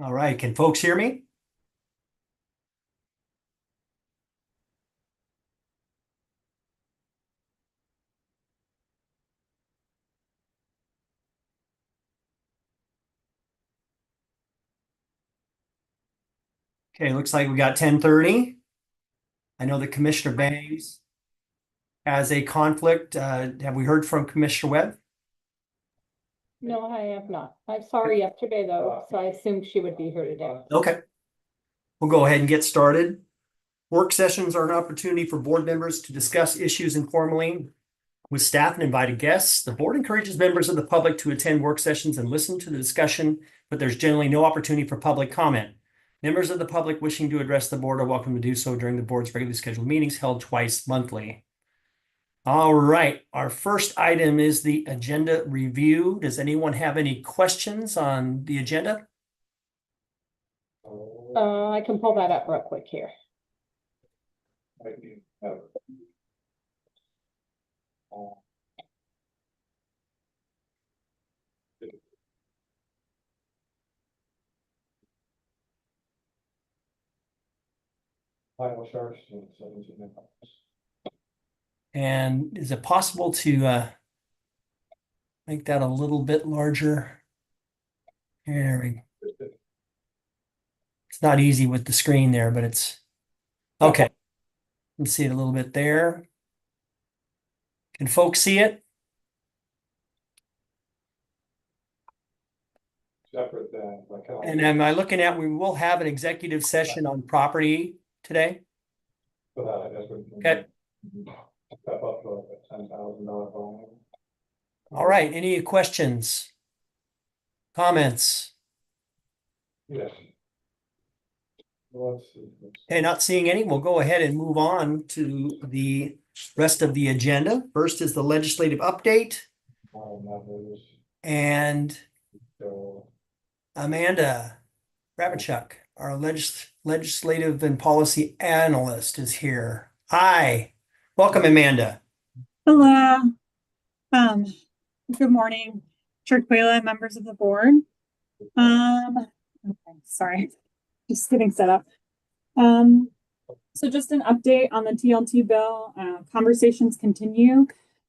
All right, can folks hear me? Okay, looks like we got 10:30. I know that Commissioner Bangs has a conflict. Have we heard from Commissioner Webb? No, I have not. I saw her yesterday though, so I assumed she would be here today. Okay. We'll go ahead and get started. Work sessions are an opportunity for board members to discuss issues informally with staff and invited guests. The board encourages members of the public to attend work sessions and listen to the discussion, but there's generally no opportunity for public comment. Members of the public wishing to address the board are welcome to do so during the board's regularly scheduled meetings held twice monthly. All right, our first item is the agenda review. Does anyone have any questions on the agenda? I can pull that up real quick here. And is it possible to make that a little bit larger? There we go. It's not easy with the screen there, but it's okay. Let's see it a little bit there. Can folks see it? And am I looking at, we will have an executive session on property today? Okay. All right, any questions? Comments? Yes. Okay, not seeing any. We'll go ahead and move on to the rest of the agenda. First is the legislative update. And Amanda Rabichuk, our legislative and policy analyst, is here. Hi, welcome, Amanda. Hello. Good morning, Chair Quayla, members of the board. Okay, sorry, just getting set up. So just an update on the TLT bill. Conversations continue.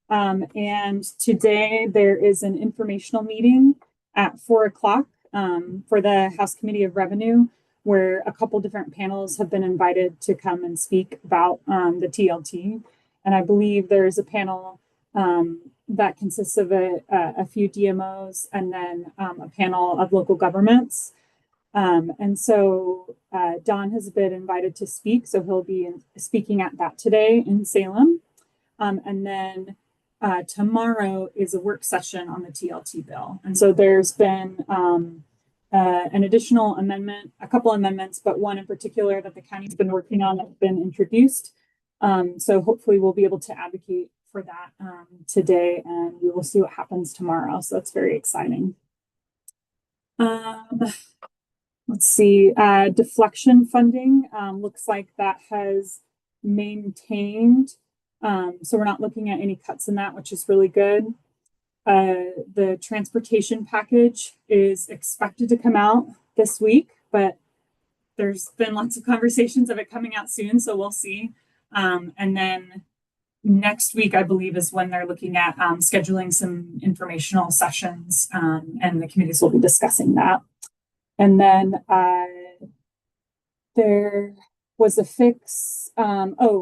And today there is an informational meeting at 4 o'clock for the House Committee of Revenue, where a couple different panels have been invited to come and speak about the TLT. And I believe there is a panel that consists of a few DMOs and then a panel of local governments. And so Don has been invited to speak, so he'll be speaking at that today in Salem. And then tomorrow is a work session on the TLT bill. And so there's been an additional amendment, a couple amendments, but one in particular that the county's been working on that's been introduced. So hopefully we'll be able to advocate for that today, and we will see what happens tomorrow. So that's very exciting. Let's see, deflection funding looks like that has maintained. So we're not looking at any cuts in that, which is really good. The transportation package is expected to come out this week, but there's been lots of conversations of it coming out soon, so we'll see. And then next week, I believe, is when they're looking at scheduling some informational sessions, and the committees will be discussing that. And then there was a fix. Chair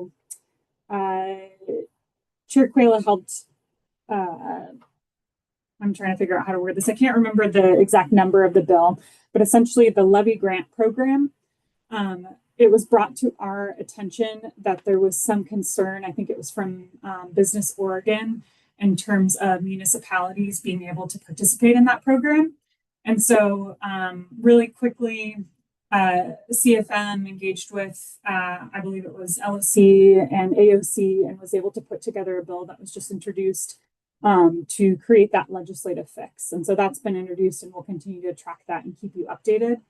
Quayla helped. I'm trying to figure out how to word this. I can't remember the exact number of the bill, but essentially the levy grant program. It was brought to our attention that there was some concern. I think it was from Business Oregon in terms of municipalities being able to participate in that program. And so really quickly, CFM engaged with, I believe it was LSC and AOC, and was able to put together a bill that was just introduced to create that legislative fix. And so that's been introduced, and we'll continue to track that and keep you updated.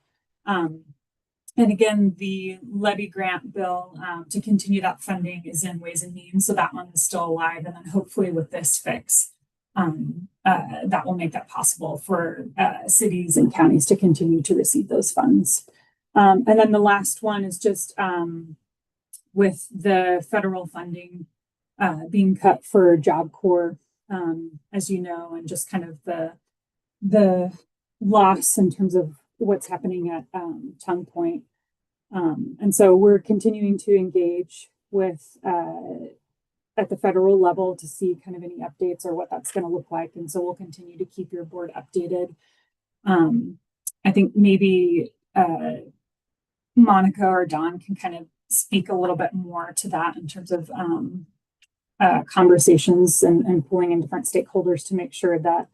And again, the levy grant bill to continue that funding is in Ways and Means. So that one is still alive. And then hopefully with this fix, that will make that possible for cities and counties to continue to receive those funds. And then the last one is just with the federal funding being cut for Job Corps, as you know, and just kind of the loss in terms of what's happening at Tongue Point. And so we're continuing to engage with at the federal level to see kind of any updates or what that's going to look like. And so we'll continue to keep your board updated. I think maybe Monica or Dawn can kind of speak a little bit more to that in terms of conversations and pulling in different stakeholders to make sure that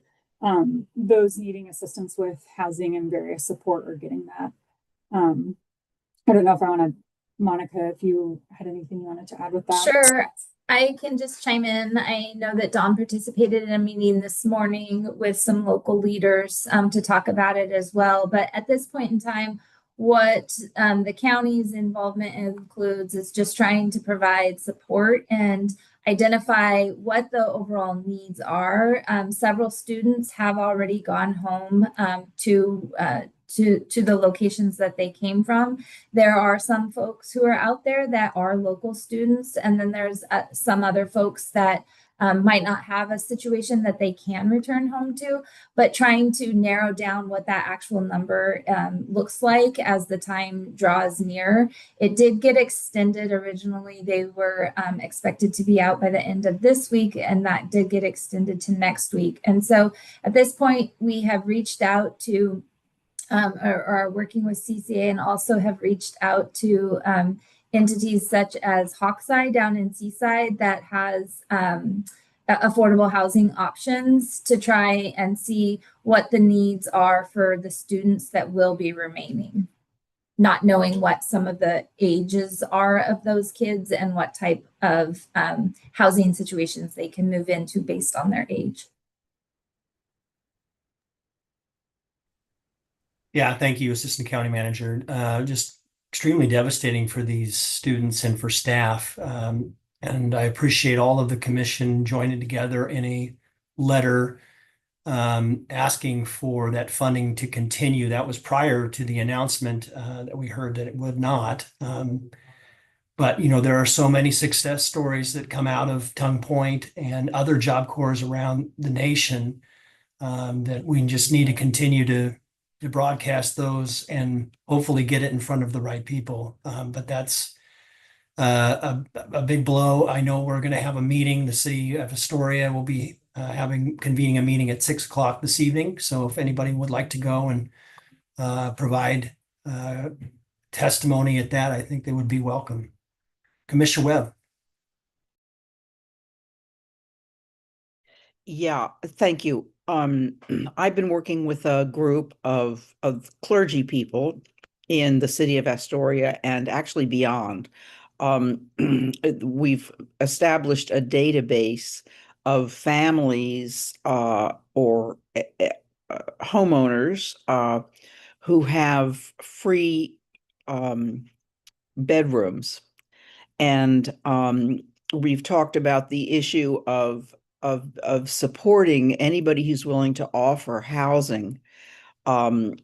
those needing assistance with housing and various support are getting that. I don't know if I want to, Monica, if you had anything you wanted to add with that. Sure. I can just chime in. I know that Dawn participated in a meeting this morning with some local leaders to talk about it as well. But at this point in time, what the county's involvement includes is just trying to provide support and identify what the overall needs are. Several students have already gone home to the locations that they came from. There are some folks who are out there that are local students, and then there's some other folks that might not have a situation that they can return home to, but trying to narrow down what that actual number looks like as the time draws near. It did get extended. Originally, they were expected to be out by the end of this week, and that did get extended to next week. And so at this point, we have reached out to or are working with CCA, and also have reached out to entities such as Hawkseye down in Seaside that has affordable housing options to try and see what the needs are for the students that will be remaining, not knowing what some of the ages are of those kids and what type of housing situations they can move into based on their age. Yeah, thank you, Assistant County Manager. Just extremely devastating for these students and for staff. And I appreciate all of the commission joining together in a letter asking for that funding to continue. That was prior to the announcement that we heard that it would not. But you know, there are so many success stories that come out of Tongue Point and other Job Corps around the nation that we just need to continue to broadcast those and hopefully get it in front of the right people. But that's a big blow. I know we're going to have a meeting. The city of Astoria will be convening a meeting at 6 o'clock this evening. So if anybody would like to go and provide testimony at that, I think they would be welcome. Commissioner Webb. Yeah, thank you. I've been working with a group of clergy people in the city of Astoria and actually beyond. We've established a database of families or homeowners who have free bedrooms. And we've talked about the issue of supporting anybody who's willing to offer housing to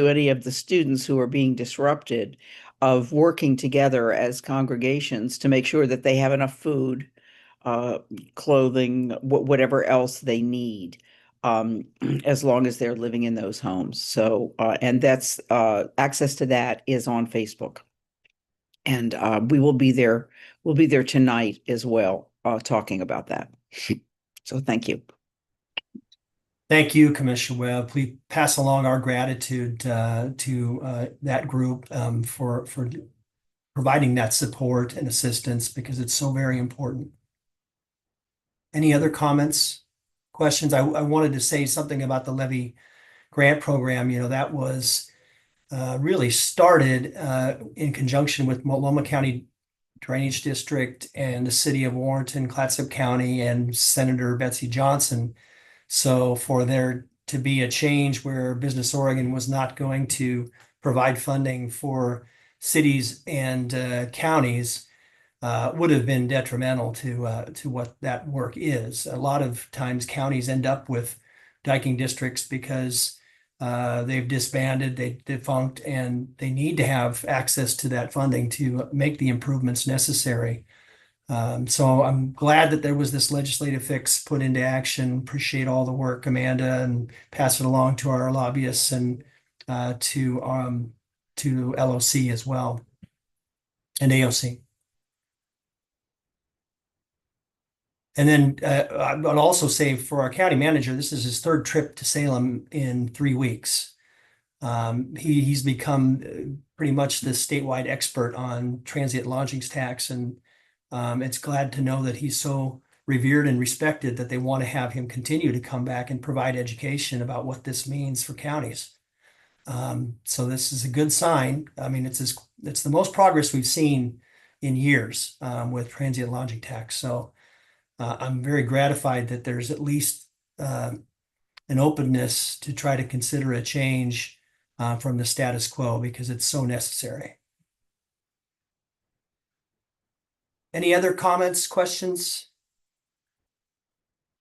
any of the students who are being disrupted, of working together as congregations to make sure that they have enough food, clothing, whatever else they need, as long as they're living in those homes. So, and that's access to that is on Facebook. And we will be there. We'll be there tonight as well, talking about that. So thank you. Thank you, Commissioner Webb. Please pass along our gratitude to that group for providing that support and assistance, because it's so very important. Any other comments, questions? I wanted to say something about the Levy Grant Program. You know, that was really started in conjunction with Multnomah County Drainage District and the city of Warrenton, Clatsop County, and Senator Betsy Johnson. So for there to be a change where Business Oregon was not going to provide funding for cities and counties, would have been detrimental to what that work is. A lot of times counties end up with diking districts because they've disbanded, they defunct, and they need to have access to that funding to make the improvements necessary. So I'm glad that there was this legislative fix put into action. Appreciate all the work, Amanda, and pass it along to our lobbyists and to LOC as well and AOC. And then I would also say for our county manager, this is his third trip to Salem in 3 weeks. He's become pretty much the statewide expert on transient lodgings tax, and it's glad to know that he's so revered and respected that they want to have him continue to come back and provide education about what this means for counties. So this is a good sign. I mean, it's the most progress we've seen in years with transient lodging tax. So I'm very gratified that there's at least an openness to try to consider a change from the status quo because it's so necessary. Any other comments, questions?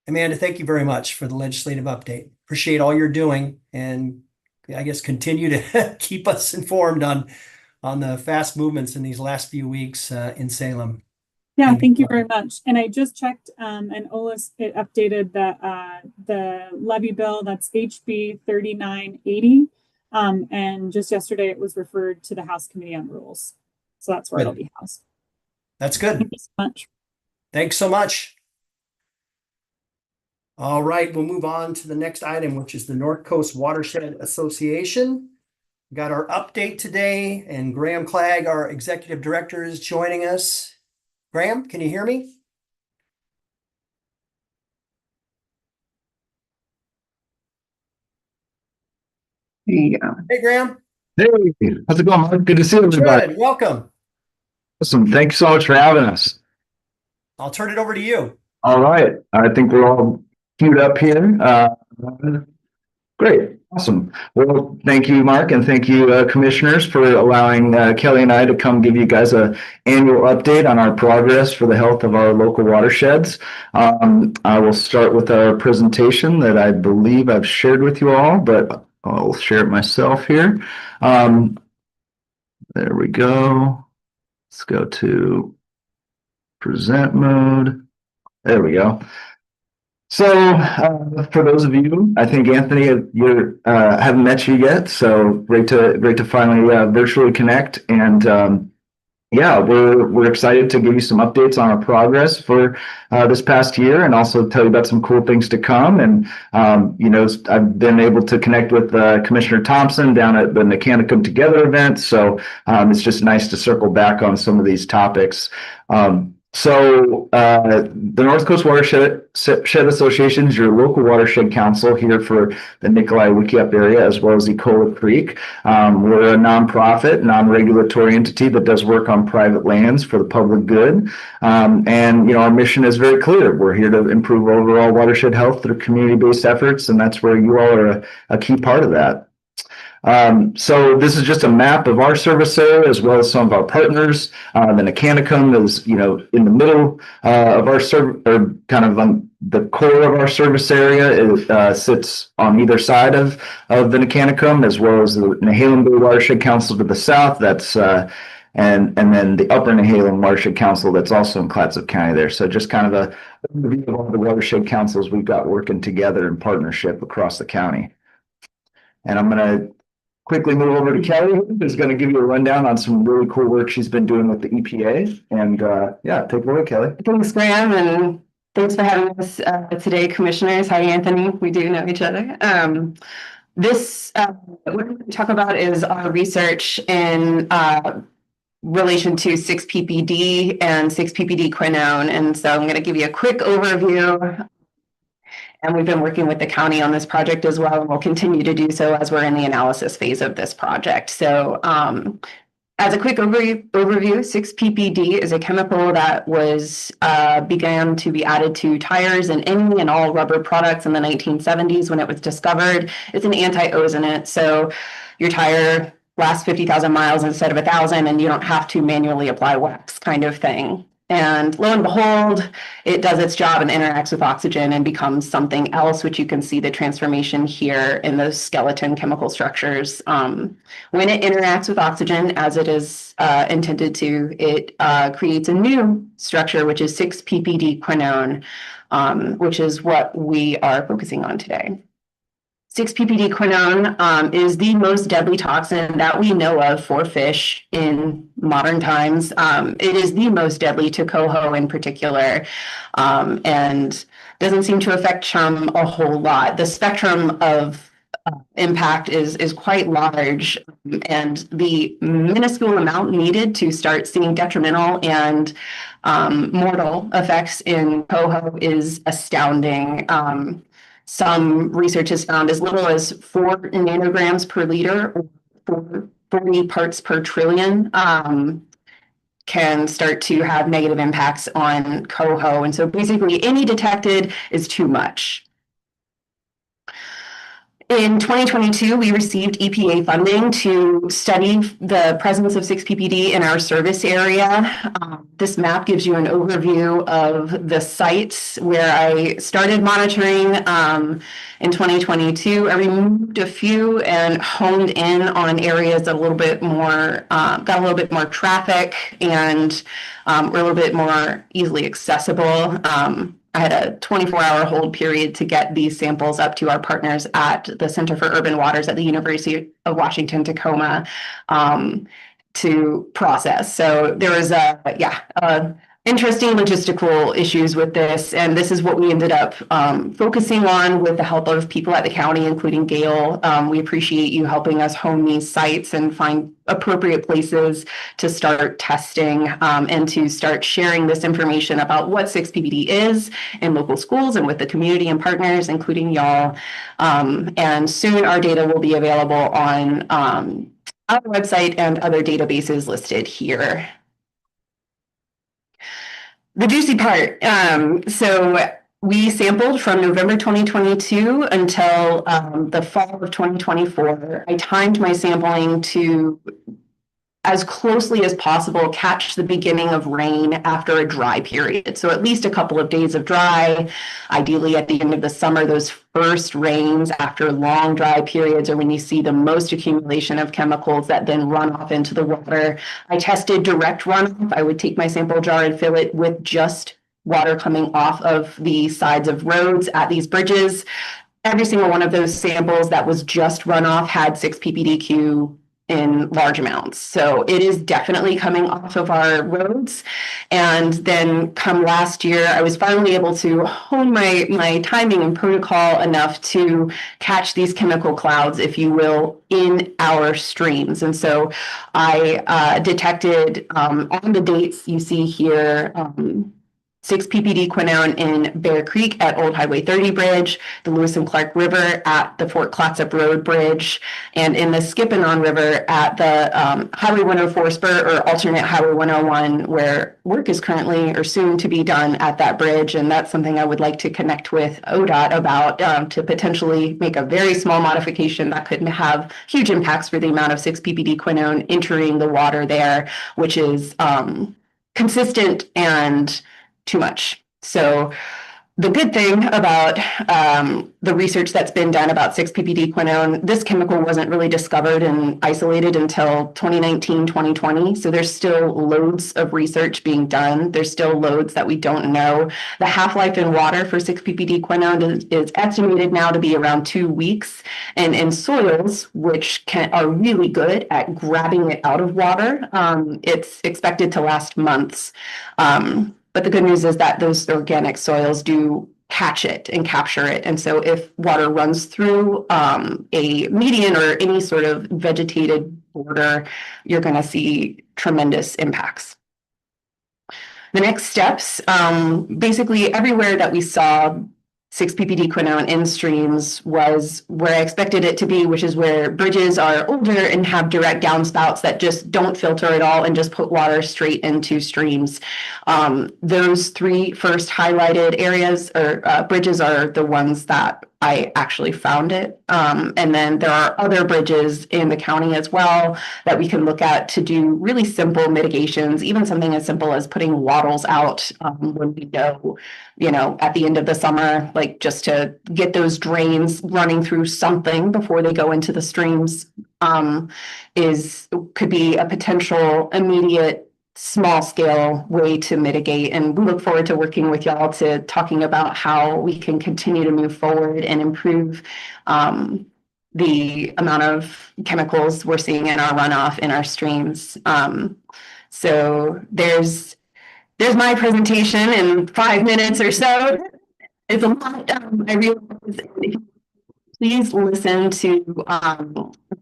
Amanda, thank you very much for the legislative update. Appreciate all you're doing, and I guess continue to keep us informed on the fast movements in these last few weeks in Salem. Yeah, thank you very much. And I just checked, and OLAS, it updated that the levy bill, that's HB 3980. And just yesterday it was referred to the House Committee on Rules. So that's where it'll be housed. That's good. Thank you so much. Thanks so much. All right, we'll move on to the next item, which is the North Coast Watershed Association. We got our update today, and Graham Clagg, our executive director, is joining us. Graham, can you hear me? There you go. Hey, Graham. Hey, how's it going, Mark? Good to see everybody. Good. Welcome. Awesome. Thanks so much for having us. I'll turn it over to you. All right. I think we're all queued up here. Great. Awesome. Well, thank you, Mark, and thank you, commissioners, for allowing Kelly and I to come give you guys an annual update on our progress for the health of our local watersheds. I will start with our presentation that I believe I've shared with you all, but I'll share it myself here. There we go. Let's go to present mode. There we go. So for those of you, I think Anthony, you haven't met you yet, so great to finally virtually connect. And yeah, we're excited to give you some updates on our progress for this past year, and also tell you about some cool things to come. And you know, I've been able to connect with Commissioner Thompson down at the Mechanicum Together event, so it's just nice to circle back on some of these topics. So the North Coast Watershed Association is your local watershed council here for the Nikolai Wikiup area, as well as Ecola Creek. We're a nonprofit, non-regulatory entity that does work on private lands for the public good. And you know, our mission is very clear. We're here to improve overall watershed health through community-based efforts, and that's where you all are a key part of that. So this is just a map of our service area as well as some of our partners. The Mechanicum is, you know, in the middle of our or kind of on the core of our service area. It sits on either side of the Mechanicum, as well as the Nehalem Bay Watershed Council to the south. That's and then the Upper Nehalem Watershed Council that's also in Clatsop County there. So just kind of a overview of all the watershed councils we've got working together in partnership across the county. And I'm going to quickly move over to Kelly, who's going to give you a rundown on some really cool work she's been doing with the EPA. And yeah, take it away, Kelly. Thanks, Graham, and thanks for having us today, commissioners. Hi, Anthony. We do know each other. What we're going to talk about is our research in relation to 6-PPD and 6-PPD quinone. And so I'm going to give you a quick overview. And we've been working with the county on this project as well, and we'll continue to do so as we're in the analysis phase of this project. So as a quick overview, 6-PPD is a chemical that was began to be added to tires and any and all rubber products in the 1970s when it was discovered. It's an anti-ozonant, so your tire last 50,000 miles instead of 1,000, and you don't have to manually apply wax kind of thing. And lo and behold, it does its job and interacts with oxygen and becomes something else, which you can see the transformation here in those skeleton chemical structures. When it interacts with oxygen, as it is intended to, it creates a new structure, which is 6-ppd quinone, which is what we are focusing on today. 6-ppd quinone is the most deadly toxin that we know of for fish in modern times. It is the most deadly to coho in particular, and doesn't seem to affect chum a whole lot. The spectrum of impact is quite large, and the minuscule amount needed to start seeing detrimental and mortal effects in coho is astounding. Some research has found as little as 4 nanograms per liter, or 40 parts per trillion, can start to have negative impacts on coho. And so basically any detected is too much. In 2022, we received EPA funding to study the presence of 6-ppd in our service area. This map gives you an overview of the sites where I started monitoring in 2022. I removed a few and honed in on areas that a little bit more, got a little bit more traffic and were a little bit more easily accessible. I had a 24-hour hold period to get these samples up to our partners at the Center for Urban Waters at the University of Washington, Tacoma, to process. So there was interesting logistical issues with this, and this is what we ended up focusing on with the help of people at the county, including Gail. We appreciate you helping us hone these sites and find appropriate places to start testing and to start sharing this information about what 6-ppd is in local schools and with the community and partners, including y'all. And soon our data will be available on our website and other databases listed here. The juicy part. So we sampled from November 2022 until the fall of 2024. I timed my sampling to, as closely as possible, catch the beginning of rain after a dry period. So at least a couple of days of dry, ideally at the end of the summer. Those first rains after long dry periods are when you see the most accumulation of chemicals that then run off into the water. I tested direct runoff. I would take my sample jar and fill it with just water coming off of the sides of roads at these bridges. Every single one of those samples that was just runoff had 6-ppdq in large amounts. So it is definitely coming off of our roads. And then come last year, I was finally able to hone my timing and protocol enough to catch these chemical clouds, if you will, in our streams. And so I detected on the dates you see here, 6-ppd quinone in Bear Creek at Old Highway 30 Bridge, the Lewis and Clark River at the Fort Clatsop Road Bridge, and in the Skippon River at the Highway 104 spur, or alternate Highway 101, where work is currently or soon to be done at that bridge. And that's something I would like to connect with ODOT about to potentially make a very small modification that could have huge impacts for the amount of 6-ppd quinone entering the water there, which is consistent and too much. So the good thing about the research that's been done about 6-ppd quinone, this chemical wasn't really discovered and isolated until 2019, 2020. So there's still loads of research being done. There's still loads that we don't know. The half-life in water for 6-ppd quinone is estimated now to be around 2 weeks. And in soils, which are really good at grabbing it out of water, it's expected to last months. But the good news is that those organic soils do catch it and capture it. And so if water runs through a median or any sort of vegetated border, you're going to see tremendous impacts. The next steps, basically everywhere that we saw 6-ppd quinone in streams was where I expected it to be, which is where bridges are older and have direct downspouts that just don't filter at all and just put water straight into streams. Those 3 first highlighted areas or bridges are the ones that I actually found it. And then there are other bridges in the county as well that we can look at to do really simple mitigations, even something as simple as putting wattles out when we know, at the end of the summer, like just to get those drains running through something before they go into the streams, could be a potential immediate small scale way to mitigate. And we look forward to working with y'all to talking about how we can continue to move forward and improve the amount of chemicals we're seeing in our runoff in our streams. So there's my presentation in 5 minutes or so. It's a lot. I realize please listen to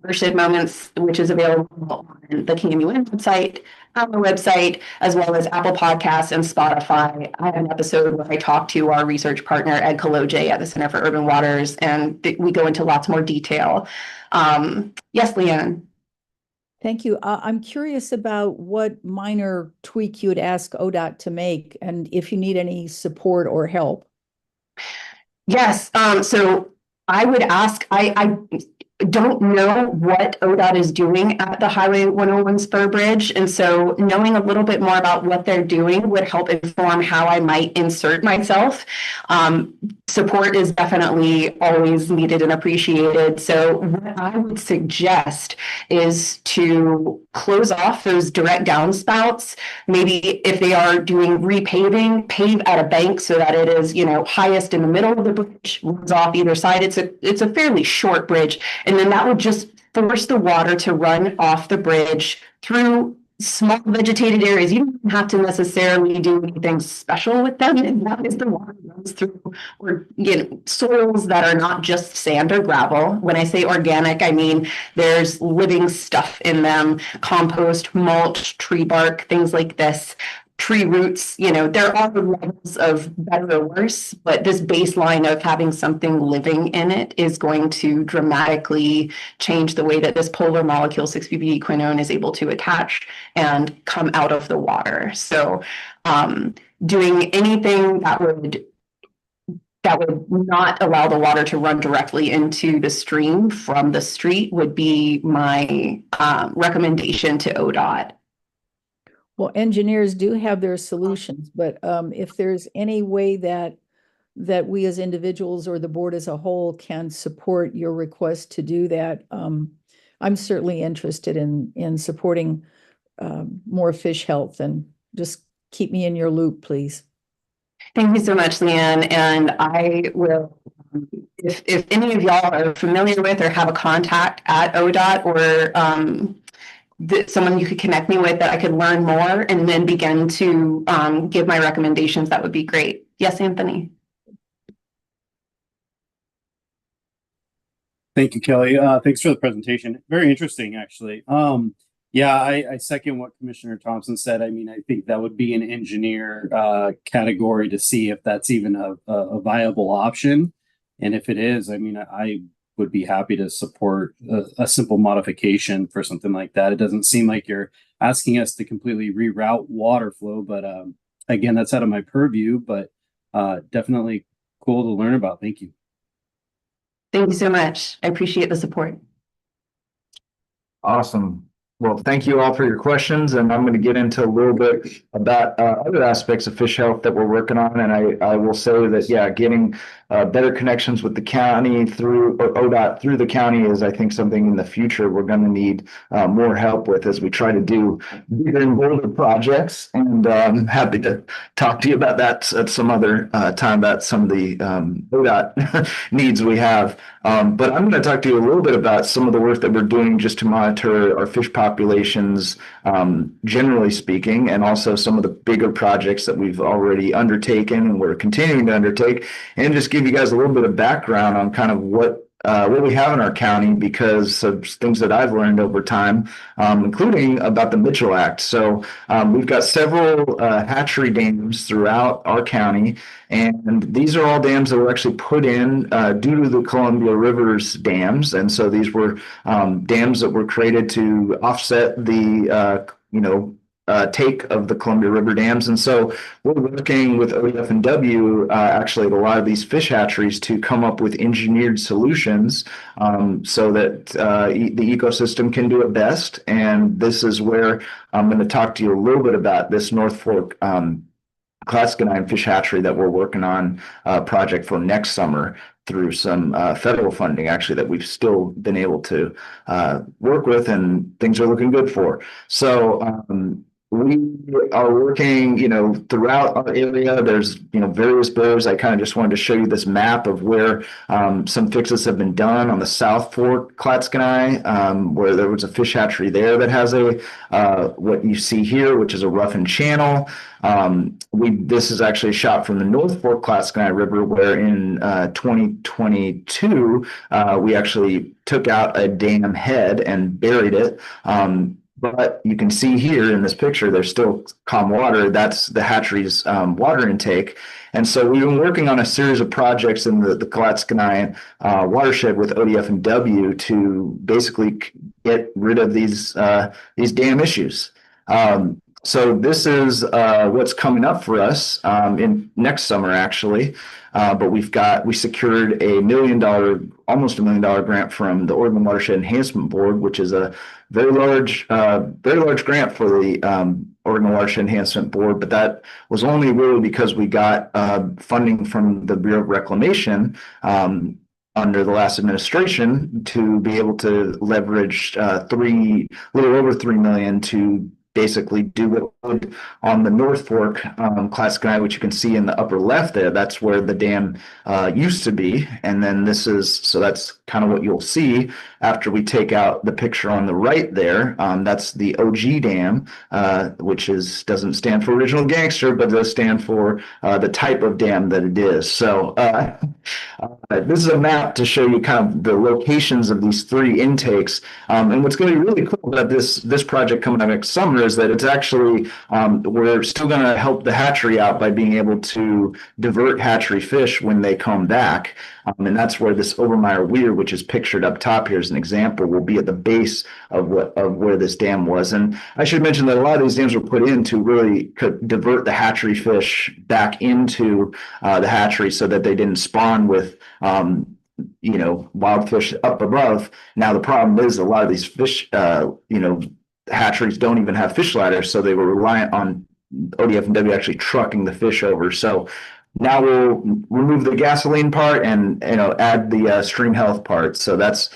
Worship Moments, which is available on the KMUN website, our website, as well as Apple Podcasts and Spotify. I have an episode where I talk to our research partner, Ed Kaloje at the Center for Urban Waters, and we go into lots more detail. Yes, Leanne. Thank you. I'm curious about what minor tweak you would ask ODOT to make and if you need any support or help. Yes, so I would ask, I don't know what ODOT is doing at the Highway 101 Spur Bridge. And so knowing a little bit more about what they're doing would help inform how I might insert myself. Support is definitely always needed and appreciated. So what I would suggest is to close off those direct downspouts. Maybe if they are doing repaving, pave at a bank so that it is, highest in the middle of the bridge, runs off either side. It's a fairly short bridge. And then that would just force the water to run off the bridge through small vegetated areas. You don't have to necessarily do anything special with them. And that is the water runs through or soils that are not just sand or gravel. When I say organic, I mean there's living stuff in them, compost, mulch, tree bark, things like this. Tree roots, there are levels of better or worse, but this baseline of having something living in it is going to dramatically change the way that this polar molecule 6-PPD quinone is able to attach and come out of the water. So doing anything that would not allow the water to run directly into the stream from the street would be my recommendation to ODOT. Well, engineers do have their solutions, but if there's any way that we as individuals or the board as a whole can support your request to do that, I'm certainly interested in supporting more fish health, and just keep me in your loop, please. Thank you so much, Leanne. And I will, if any of y'all are familiar with or have a contact at ODOT or someone you could connect me with that I could learn more and then begin to give my recommendations, that would be great. Yes, Anthony. Thank you, Kelly. Thanks for the presentation. Very interesting, actually. Yeah, I second what Commissioner Thompson said. I mean, I think that would be an engineer category to see if that's even a viable option. And if it is, I mean, I would be happy to support a simple modification for something like that. It doesn't seem like you're asking us to completely reroute water flow, but again, that's out of my purview, but definitely cool to learn about. Thank you. Thank you so much. I appreciate the support. Awesome. Well, thank you all for your questions, and I'm going to get into a little bit about other aspects of fish health that we're working on. And I will say that, yeah, getting better connections with the county through or ODOT through the county is, I think, something in the future we're going to need more help with as we try to do bigger and bolder projects. And I'm happy to talk to you about that at some other time about some of the ODOT needs we have. But I'm going to talk to you a little bit about some of the work that we're doing just to monitor our fish populations, generally speaking, and also some of the bigger projects that we've already undertaken and we're continuing to undertake, and just give you guys a little bit of background on kind of what we have in our county because of things that I've learned over time, including about the Mitchell Act. So we've got several hatchery dams throughout our county, and these are all dams that were actually put in due to the Columbia River's dams. And so these were dams that were created to offset the take of the Columbia River dams. And so we're working with ODF and W, actually at a lot of these fish hatcheries to come up with engineered solutions so that the ecosystem can do it best. And this is where I'm going to talk to you a little bit about this North Fork Clascanine fish hatchery that we're working on a project for next summer through some federal funding, actually, that we've still been able to work with, and things are looking good for. So we are working, throughout our area. There's, various bows. I kind of just wanted to show you this map of where some fixes have been done on the South Fork Clatskanie, where there was a fish hatchery there that has what you see here, which is a roughened channel. This is actually a shot from the North Fork Clatskanie River, where in 2022 we actually took out a dam head and buried it. But you can see here in this picture, there's still calm water. That's the hatchery's water intake. And so we've been working on a series of projects in the Clatskanie watershed with ODF and W to basically get rid of these dam issues. So this is what's coming up for us in next summer, actually. But we secured almost $1 million grant from the Oregon Watershed Enhancement Board, which is a very large grant for the Oregon Watershed Enhancement Board. But that was only really because we got funding from the Bureau of Reclamation under the last administration to be able to leverage a little over $3 million to basically do what would on the North Fork Clatskanie, which you can see in the upper left there. That's where the dam used to be. And then so that's kind of what you'll see after we take out the picture on the right there. That's the OG dam, which doesn't stand for original gangster, but does stand for the type of dam that it is. So this is a map to show you kind of the locations of these three intakes. And what's going to be really cool about this project coming up next summer is that it's actually, we're still going to help the hatchery out by being able to divert hatchery fish when they come back. And that's where this Obermeyer Weir, which is pictured up top here as an example, will be at the base of where this dam was. And I should mention that a lot of these dams were put in to really divert the hatchery fish back into the hatchery so that they didn't spawn with wild fish up above. Now the problem is a lot of these fish, hatcheries don't even have fish ladders, so they were reliant on ODF and W actually trucking the fish over. So now we'll remove the gasoline part and add the stream health part. So that's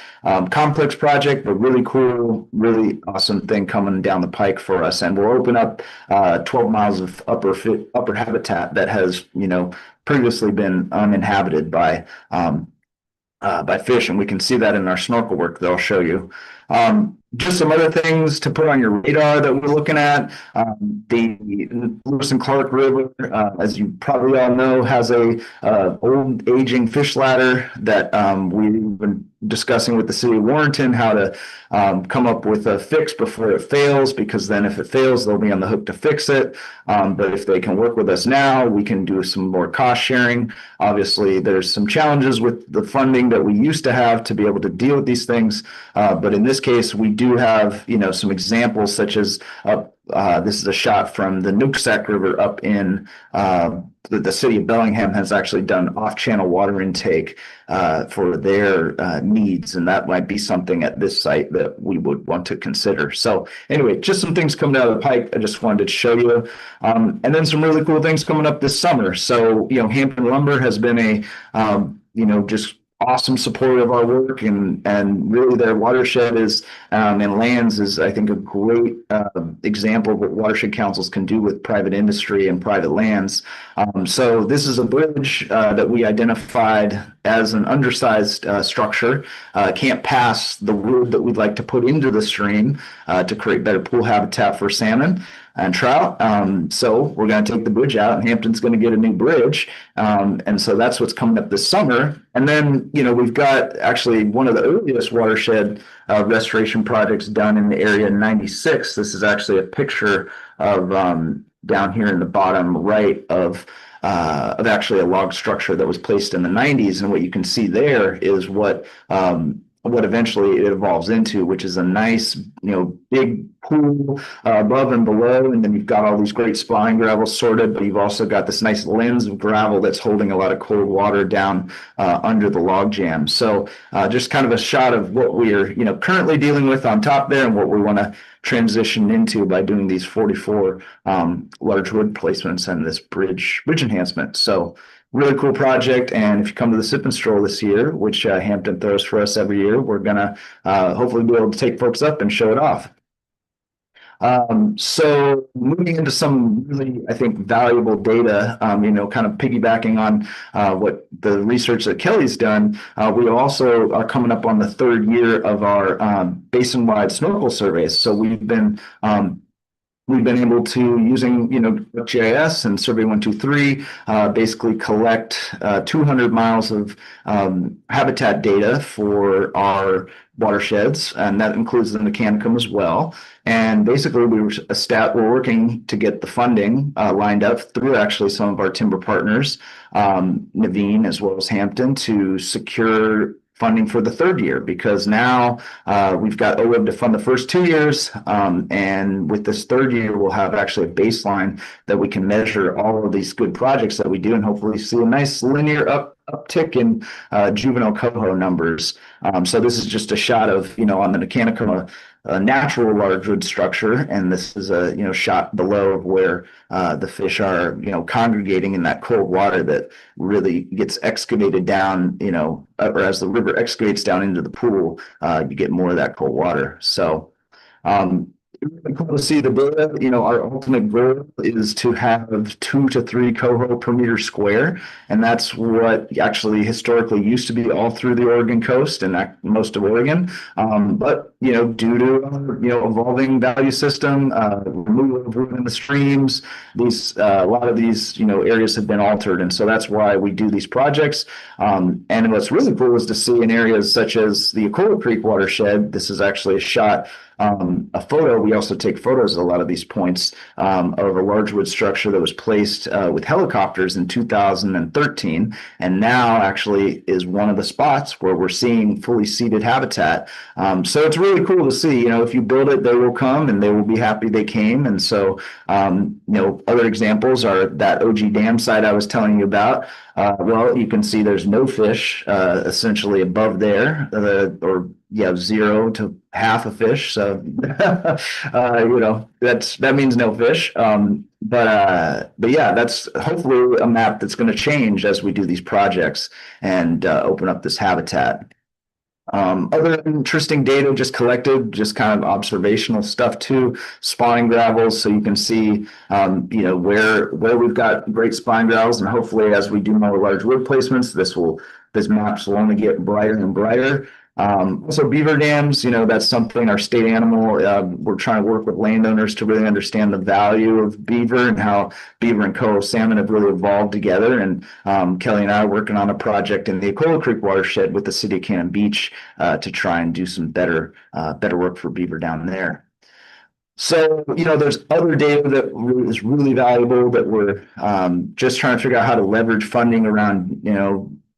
complex project, but really cool, really awesome thing coming down the pike for us. And we'll open up 12 miles of upper habitat that has previously been uninhabited by fish, and we can see that in our snorkel work that I'll show you. Just some other things to put on your radar that we're looking at. The Lewis and Clark River, as you probably all know, has a old aging fish ladder that we've been discussing with the city of Warrenton how to come up with a fix before it fails, because then if it fails, they'll be on the hook to fix it. But if they can work with us now, we can do some more cost sharing. Obviously, there's some challenges with the funding that we used to have to be able to deal with these things. But in this case, we do have, some examples such as this is a shot from the Nooksack River up in the city of Bellingham has actually done off-channel water intake for their needs, and that might be something at this site that we would want to consider. So anyway, just some things coming out of the pike I just wanted to show you. And then some really cool things coming up this summer. So, Hampton Lumber has been just awesome support of our work, and really their watershed is and lands is, I think, a great example of what watershed councils can do with private industry and private lands. So this is a bridge that we identified as an undersized structure, can't pass the wood that we'd like to put into the stream to create better pool habitat for salmon and trout. So we're going to take the bridge out, and Hampton's going to get a new bridge. And so that's what's coming up this summer. And then, we've got actually one of the earliest watershed restoration projects done in the area in '96. This is actually a picture of down here in the bottom right of actually a log structure that was placed in the '90s. And what you can see there is what what eventually it evolves into, which is a nice, big pool above and below. And then you've got all these great spine gravel sorted, but you've also got this nice lens of gravel that's holding a lot of cold water down under the log jam. So just kind of a shot of what we're, currently dealing with on top there and what we want to transition into by doing these 44 large wood placements and this bridge enhancement. So really cool project. And if you come to the Sip and Stroll this year, which Hampton throws for us every year, we're gonna hopefully be able to take folks up and show it off. So moving into some really, I think, valuable data, kind of piggybacking on what the research that Kelly's done, we also are coming up on the 3rd year of our basin-wide snorkel surveys. So we've been able to, using GIS and Survey 123, basically collect 200 miles of habitat data for our watersheds, and that includes the Mechanicum as well. And basically, we're working to get the funding lined up through actually some of our timber partners, Naveen as well as Hampton, to secure funding for the 3rd year, because now we've got OWIB to fund the first 2 years. And with this 3rd year, we'll have actually a baseline that we can measure all of these good projects that we do and hopefully see a nice linear uptick in juvenile coho numbers. So this is just a shot of, on the Mechanicum, a natural large wood structure, and this is a shot below of where the fish are congregating in that cold water that really gets excavated down, or as the river excavates down into the pool, you get more of that cold water. So really cool to see the data. Our ultimate goal is to have 2 to 3 coho per meter square, and that's what actually historically used to be all through the Oregon coast and most of Oregon. But due to evolving value system, removal of root in the streams, a lot of these areas have been altered, and so that's why we do these projects. And what's really cool is to see in areas such as the Ecola Creek watershed. This is actually a shot. A photo. We also take photos at a lot of these points of a large wood structure that was placed with helicopters in 2013, and now actually is one of the spots where we're seeing fully seeded habitat. So it's really cool to see. If you build it, they will come and they will be happy they came. And so, other examples are that OG Dam site I was telling you about. Well, you can see there's no fish essentially above there, or 0 to half a fish. So, that means no fish. But yeah, that's hopefully a map that's going to change as we do these projects and open up this habitat. Other interesting data just collected, just kind of observational stuff too, spawning gravels. So you can see, where we've got great spine gravels, and hopefully as we do more large wood placements, this maps will only get brighter and brighter. Also beaver dams, that's something, our state animal, we're trying to work with landowners to really understand the value of beaver and how beaver and coho salmon have really evolved together. And Kelly and I are working on a project in the Ecola Creek watershed with the city of Cannon Beach to try and do some better work for beaver down there. So, there's other data that is really valuable that we're just trying to figure out how to leverage funding around,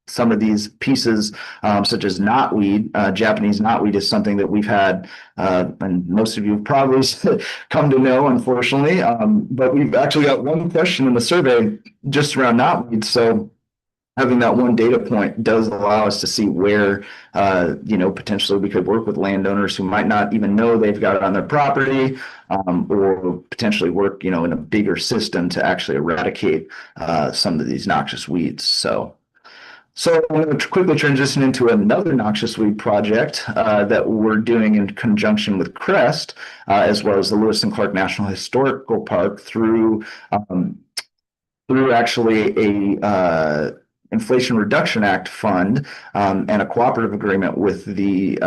some of these pieces, such as knotweed. Japanese knotweed is something that we've had, and most of you have probably come to know, unfortunately. But we've actually got one question in the survey just around knotweed. So having that one data point does allow us to see where, potentially we could work with landowners who might not even know they've got it on their property, or potentially work, in a bigger system to actually eradicate some of these noxious weeds. So I'm going to quickly transition into another noxious weed project that we're doing in conjunction with Crest, as well as the Lewis and Clark National Historical Park through actually a Inflation Reduction Act fund and a cooperative agreement with the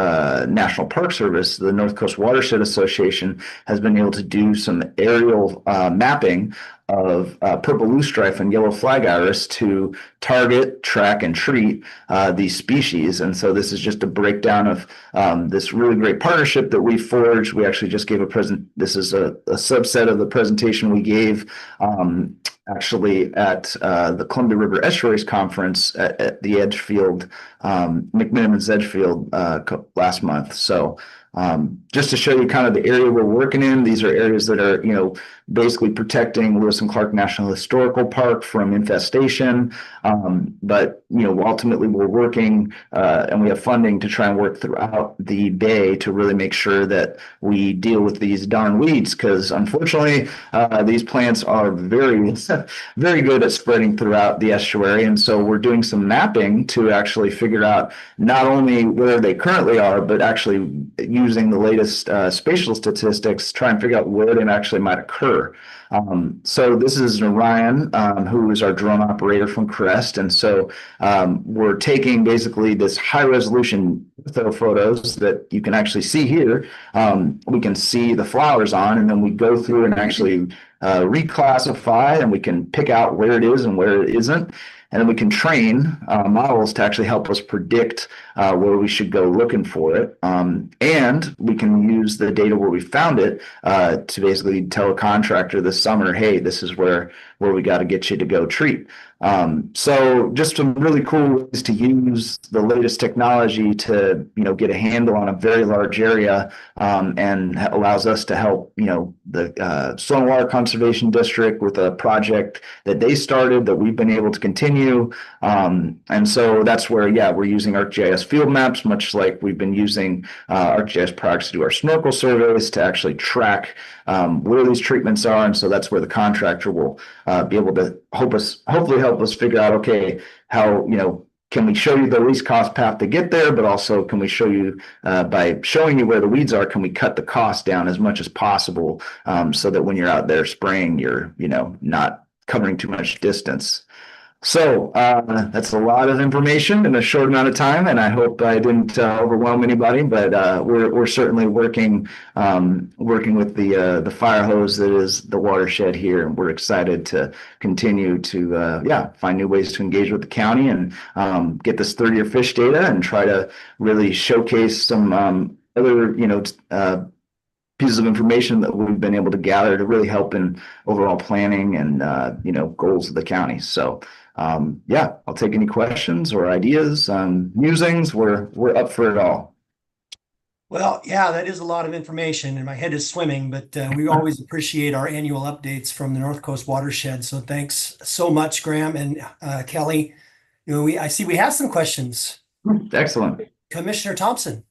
National Park Service. The North Coast Watershed Association has been able to do some aerial mapping of purple loosestrife and yellow flag iris to target, track, and treat these species. And so this is just a breakdown of this really great partnership that we forged. We actually just gave this is a subset of the presentation we gave actually at the Columbia River Estuaries Conference at the Edgefield, McMiniman's Edgefield last month. So just to show you kind of the area we're working in, these are areas that are, basically protecting Lewis and Clark National Historical Park from infestation. But, ultimately we're working and we have funding to try and work throughout the bay to really make sure that we deal with these darn weeds, because unfortunately these plants are very, very good at spreading throughout the estuary. And so we're doing some mapping to actually figure out not only where they currently are, but actually using the latest spatial statistics, try and figure out where they actually might occur. So this is Ryan, who is our drone operator from Crest. And so we're taking basically this high resolution photos that you can actually see here. We can see the flowers on, and then we go through and actually reclassify, and we can pick out where it is and where it isn't. And then we can train models to actually help us predict where we should go looking for it. And we can use the data where we found it to basically tell a contractor this summer, hey, this is where we got to get you to go treat. So just some really cool ways to use the latest technology to, get a handle on a very large area, and allows us to help, the Soil and Water Conservation District with a project that they started that we've been able to continue. And so that's where, we're using ArcGIS field maps, much like we've been using ArcGIS products to do our snorkel surveys to actually track where these treatments are. And so that's where the contractor will be able to hopefully help us figure out, okay, how, can we show you the least cost path to get there, but also can we show you by showing you where the weeds are, can we cut the cost down as much as possible, so that when you're out there spraying, you're, not covering too much distance. So that's a lot of information in a short amount of time, and I hope I didn't overwhelm anybody. But we're certainly working with the fire hose that is the watershed here, and we're excited to continue to find new ways to engage with the county and get this 30-year fish data and try to really showcase some other pieces of information that we've been able to gather to really help in overall planning and goals of the county. So I'll take any questions or ideas, musings. We're up for it all. Well, that is a lot of information and my head is swimming, but we always appreciate our annual updates from the North Coast Watershed. So thanks so much, Graham and Kelly. I see we have some questions. Excellent. Commissioner Thompson.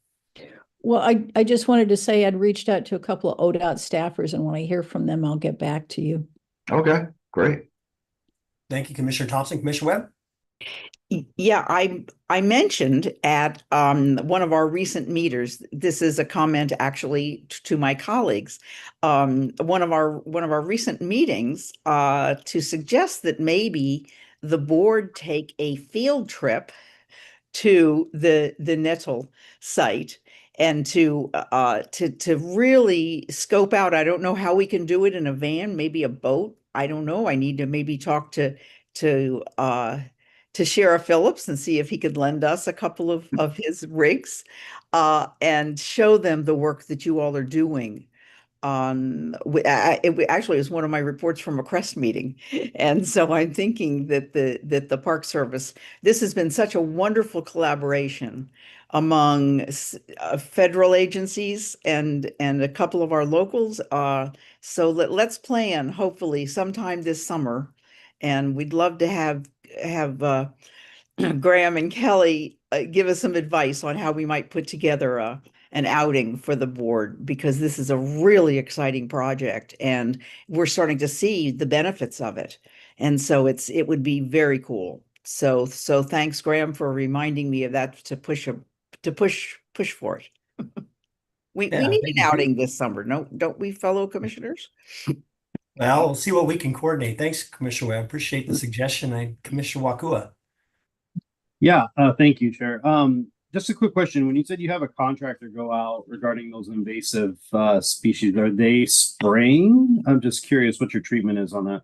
Well, I just wanted to say I'd reached out to a couple of ODOT staffers, and when I hear from them, I'll get back to you. Okay, great. Thank you, Commissioner Thompson. Commissioner Webb? Yeah, I mentioned at one of our recent meetings, this is a comment actually to my colleagues, one of our recent meetings to suggest that maybe the board take a field trip to the Nettle site and to really scope out. I don't know how we can do it in a van, maybe a boat. I don't know. I need to maybe talk to Sheriff Phillips and see if he could lend us a couple of his rigs and show them the work that you all are doing. It actually is one of my reports from a Crest meeting. And so I'm thinking that the Park Service, this has been such a wonderful collaboration among federal agencies and a couple of our locals. So let's plan hopefully sometime this summer. And we'd love to have Graham and Kelly give us some advice on how we might put together an outing for the board, because this is a really exciting project and we're starting to see the benefits of it. And so it would be very cool. So thanks, Graham, for reminding me of that, to push for it. We need an outing this summer, don't we, fellow commissioners? Well, we'll see what we can coordinate. Thanks, Commissioner Webb. Appreciate the suggestion. Commissioner Wakua. Yeah, thank you, Chair. Just a quick question. When you said you have a contractor go out regarding those invasive species, are they spraying? I'm just curious what your treatment is on that.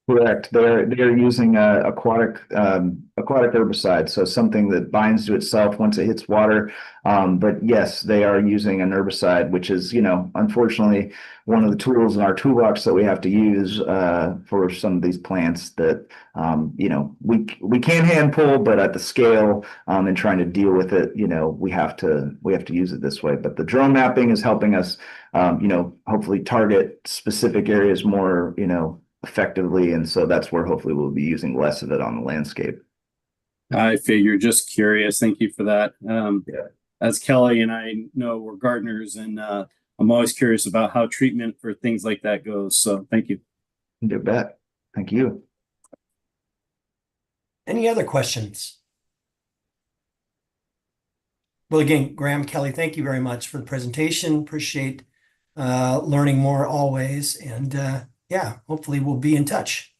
Correct. They're using aquatic herbicide, so something that binds to itself once it hits water. But yes, they are using an herbicide, which is, unfortunately one of the tools in our toolbox that we have to use for some of these plants that we can hand pull, but at the scale and trying to deal with it, we have to use it this way. But the drone mapping is helping us, hopefully target specific areas more, effectively. And so that's where hopefully we'll be using less of it on the landscape. I figure, just curious. Thank you for that. Yeah. As Kelly and I know, we're gardeners, and I'm always curious about how treatment for things like that goes. So thank you. You bet. Thank you. Any other questions? Well, again, Graham, Kelly, thank you very much for the presentation. Appreciate learning more always. And yeah, hopefully we'll be in touch.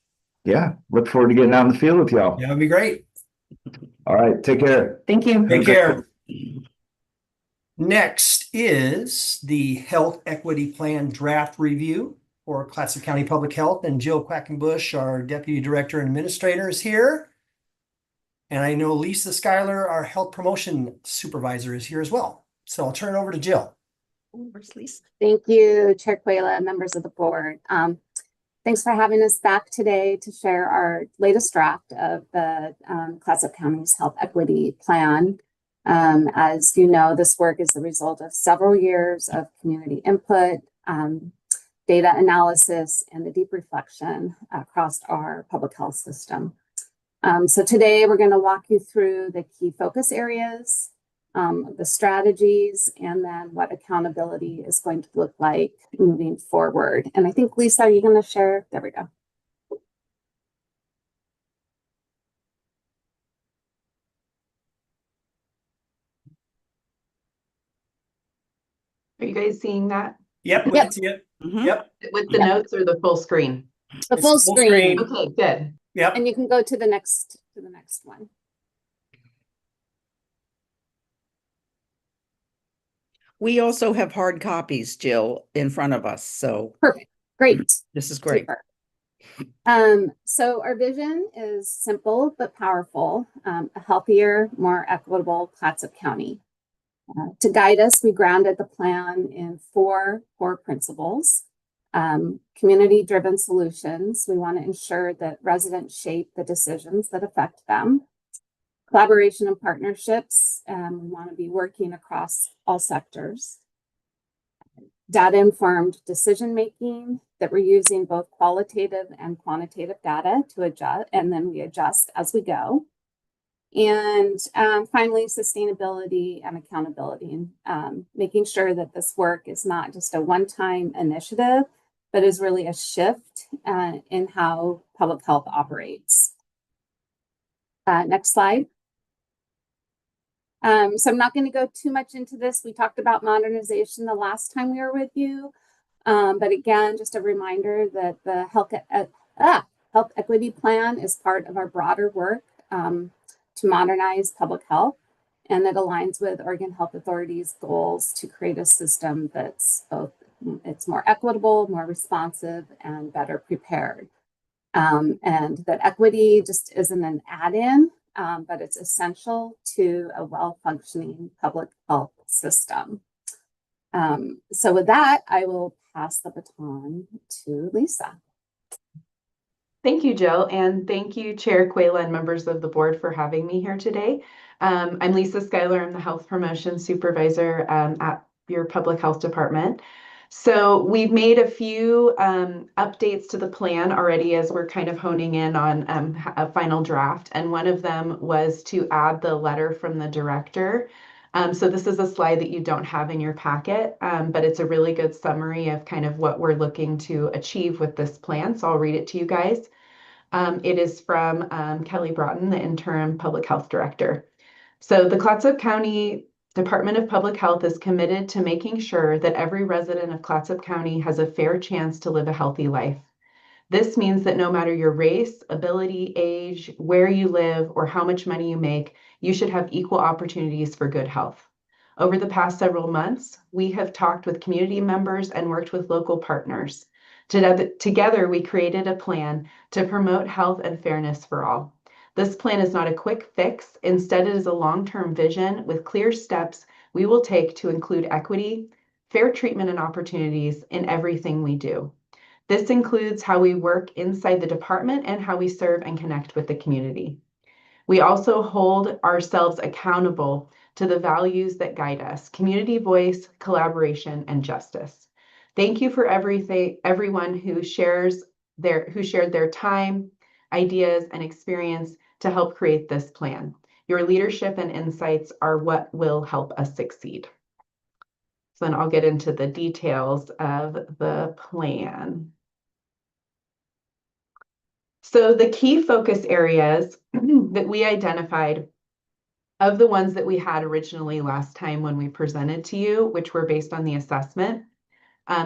Yeah. Look forward to getting out in the field with y'all. That would be great. All right. Take care. Thank you. Take care. Next is the Health Equity Plan Draft Review for Clatsop County Public Health. And Jill Quackenbush, our Deputy Director and Administrator, is here. And I know Lisa Schuyler, our Health Promotion Supervisor, is here as well. So I'll turn it over to Jill. Where's Lisa? Thank you, Chair Quayla and members of the board. Thanks for having us back today to share our latest draft of the Clatsop County's Health Equity Plan. As you know, this work is the result of several years of community input, data analysis, and a deep reflection across our public health system. So today we're going to walk you through the key focus areas, the strategies, and then what accountability is going to look like moving forward. And I think, Lisa, are you going to share? There we go. Are you guys seeing that? Yep, we Yep. can see it. Mhm. Yep. With the notes or the full screen? The It's full full screen. screen. Okay, good. Yep. And you can go to the next one. We also have hard copies, Jill, in front of us. So Perfect. Great. this is great. Super. So our vision is simple but powerful, a healthier, more equitable Clatsop County. To guide us, we grounded the plan in 4 core principles. Community-driven solutions. We want to ensure that residents shape the decisions that affect them. Collaboration and partnerships. We want to be working across all sectors. Data-informed decision-making, that we're using both qualitative and quantitative data to adjust, and then we adjust as we go. And finally, sustainability and accountability, making sure that this work is not just a one-time initiative, but is really a shift in how public health operates. Next slide. So I'm not going to go too much into this. We talked about modernization the last time we were with you. But again, just a reminder that the Health Equity Plan is part of our broader work to modernize public health, and it aligns with Oregon Health Authority's goals to create a system that's it's more equitable, more responsive, and better prepared. And that equity just isn't an add-in, but it's essential to a well-functioning public health system. So with that, I will pass the baton to Lisa. Thank you, Jill, and thank you, Chair Quayla and members of the board for having me here today. I'm Lisa Schuyler. I'm the Health Promotion Supervisor at your Public Health Department. So we've made a few updates to the plan already as we're kind of honing in on a final draft. And one of them was to add the letter from the director. So this is a slide that you don't have in your packet, but it's a really good summary of kind of what we're looking to achieve with this plan. So I'll read it to you guys. It is from Kelly Broughton, the interim public health director. So the Clatsop County Department of Public Health is committed to making sure that every resident of Clatsop County has a fair chance to live a healthy life. This means that no matter your race, ability, age, where you live, or how much money you make, you should have equal opportunities for good health. Over the past several months, we have talked with community members and worked with local partners. Together, we created a plan to promote health and fairness for all. This plan is not a quick fix. Instead, it is a long-term vision with clear steps we will take to include equity, fair treatment, and opportunities in everything we do. This includes how we work inside the department and how we serve and connect with the community. We also hold ourselves accountable to the values that guide us: community voice, collaboration, and justice. Thank you for everyone who shared their time, ideas, and experience to help create this plan. Your leadership and insights are what will help us succeed. So then I'll get into the details of the plan. So the key focus areas that we identified of the ones that we had originally last time when we presented to you, which were based on the assessment,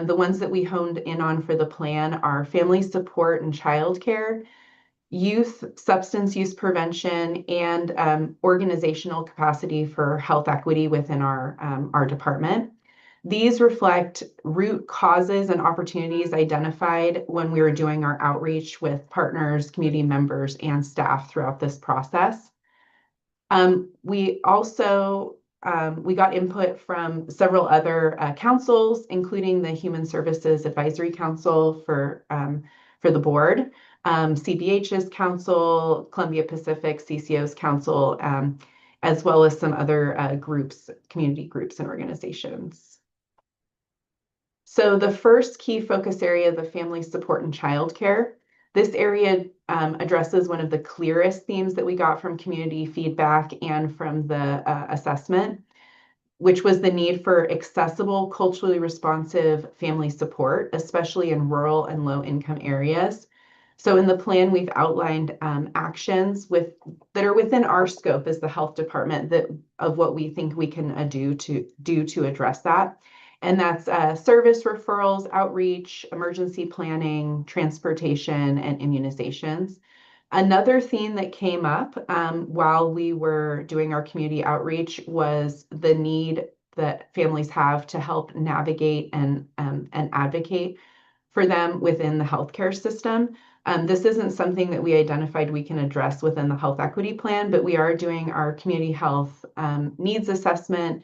the ones that we honed in on for the plan are family support and childcare, youth substance use prevention, and organizational capacity for health equity within our department. These reflect root causes and opportunities identified when we were doing our outreach with partners, community members, and staff throughout this process. We also we got input from several other councils, including the Human Services Advisory Council for the board, CBH's council, Columbia Pacific CCO's council, as well as some other groups, community groups and organizations. So the first key focus area, the family support and childcare. This area addresses one of the clearest themes that we got from community feedback and from the assessment, which was the need for accessible, culturally responsive family support, especially in rural and low-income areas. So in the plan, we've outlined actions that are within our scope as the health department of what we think we can do to address that. And that's service referrals, outreach, emergency planning, transportation, and immunizations. Another theme that came up while we were doing our community outreach was the need that families have to help navigate and advocate for them within the healthcare system. This isn't something that we identified we can address within the health equity plan, but we are doing our community health needs assessment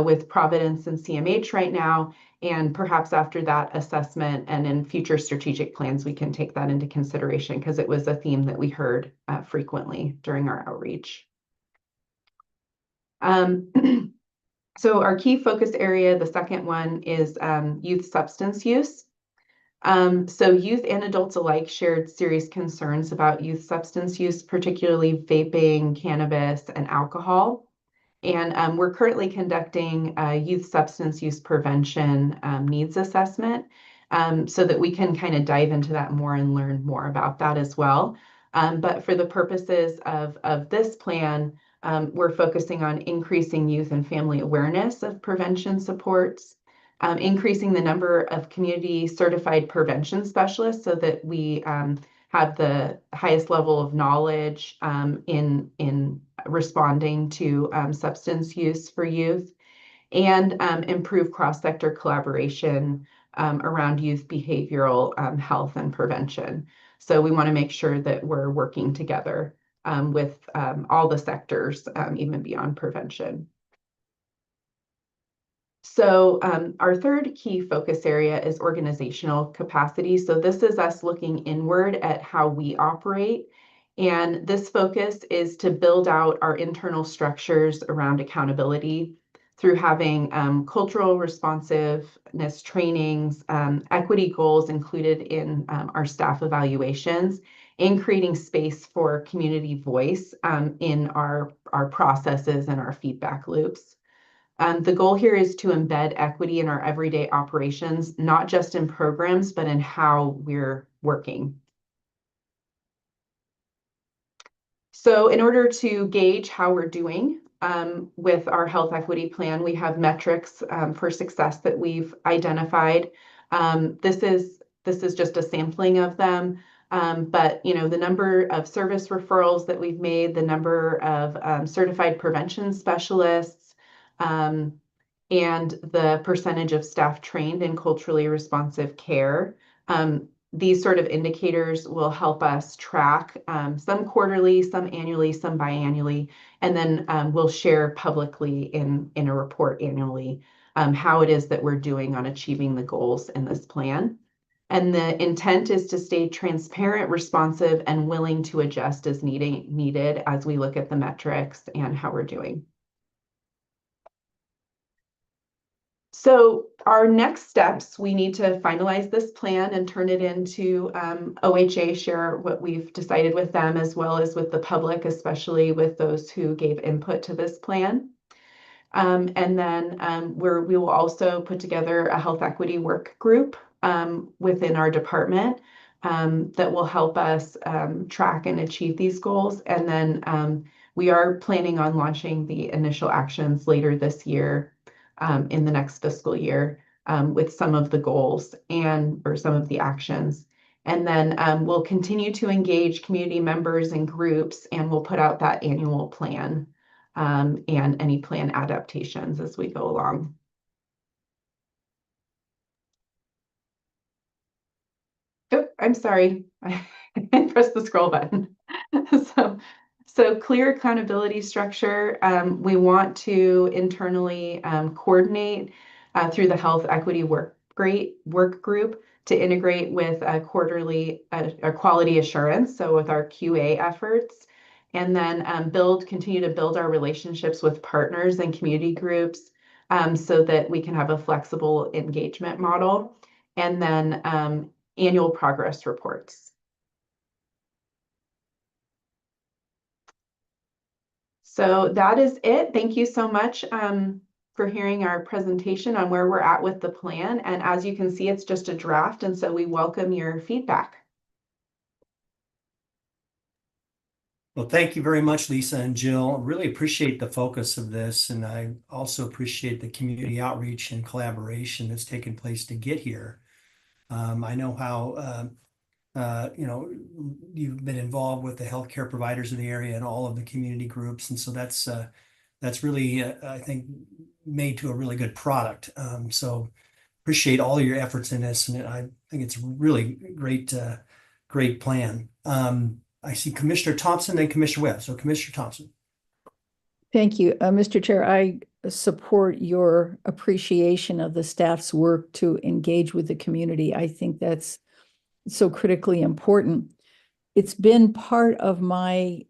with Providence and CMH right now. And perhaps after that assessment and in future strategic plans, we can take that into consideration because it was a theme that we heard frequently during our outreach. So our key focus area, the second one, is youth substance use. So youth and adults alike shared serious concerns about youth substance use, particularly vaping, cannabis, and alcohol. And we're currently conducting a youth substance use prevention needs assessment so that we can kind of dive into that more and learn more about that as well. But for the purposes of this plan, we're focusing on increasing youth and family awareness of prevention supports, increasing the number of community certified prevention specialists so that we have the highest level of knowledge in responding to substance use for youth, and improve cross-sector collaboration around youth behavioral health and prevention. So we want to make sure that we're working together with all the sectors, even beyond prevention. So our third key focus area is organizational capacity. So this is us looking inward at how we operate. And this focus is to build out our internal structures around accountability through having cultural responsiveness trainings, equity goals included in our staff evaluations, and creating space for community voice in our processes and our feedback loops. The goal here is to embed equity in our everyday operations, not just in programs, but in how we're working. So in order to gauge how we're doing with our health equity plan, we have metrics for success that we've identified. This is just a sampling of them. But the number of service referrals that we've made, the number of certified prevention specialists, and the percentage of staff trained in culturally responsive care These sort of indicators will help us track some quarterly, some annually, some biannually, and then we'll share publicly in a report annually how it is that we're doing on achieving the goals in this plan. And the intent is to stay transparent, responsive, and willing to adjust as needed as we look at the metrics and how we're doing. So our next steps, we need to finalize this plan and turn it into OHA, share what we've decided with them, as well as with the public, especially with those who gave input to this plan. And then we will also put together a health equity work group within our department that will help us track and achieve these goals. And then we are planning on launching the initial actions later this year in the next fiscal year with some of the goals or some of the actions. And then we'll continue to engage community members and groups, and we'll put out that annual plan and any plan adaptations as we go along. Oh, I'm sorry, I pressed the scroll button. So clear accountability structure. We want to internally coordinate through the health equity work group to integrate with a quarterly quality assurance. So with our QA efforts, and then continue to build our relationships with partners and community groups so that we can have a flexible engagement model. And then annual progress reports. So that is it. Thank you so much for hearing our presentation on where we're at with the plan. And as you can see, it's just a draft, and so we welcome your feedback. Well, thank you very much, Lisa and Jill. Really appreciate the focus of this, and I also appreciate the community outreach and collaboration that's taken place to get here. I know how you've been involved with the healthcare providers in the area and all of the community groups, and so that's really I think made to a really good product. So appreciate all of your efforts in this, and I think it's really great plan. I see Commissioner Thompson and Commissioner Webb. So Commissioner Thompson. Thank you, Mr. Chair. I support your appreciation of the staff's work to engage with the community. I think that's so critically important. It's been part of my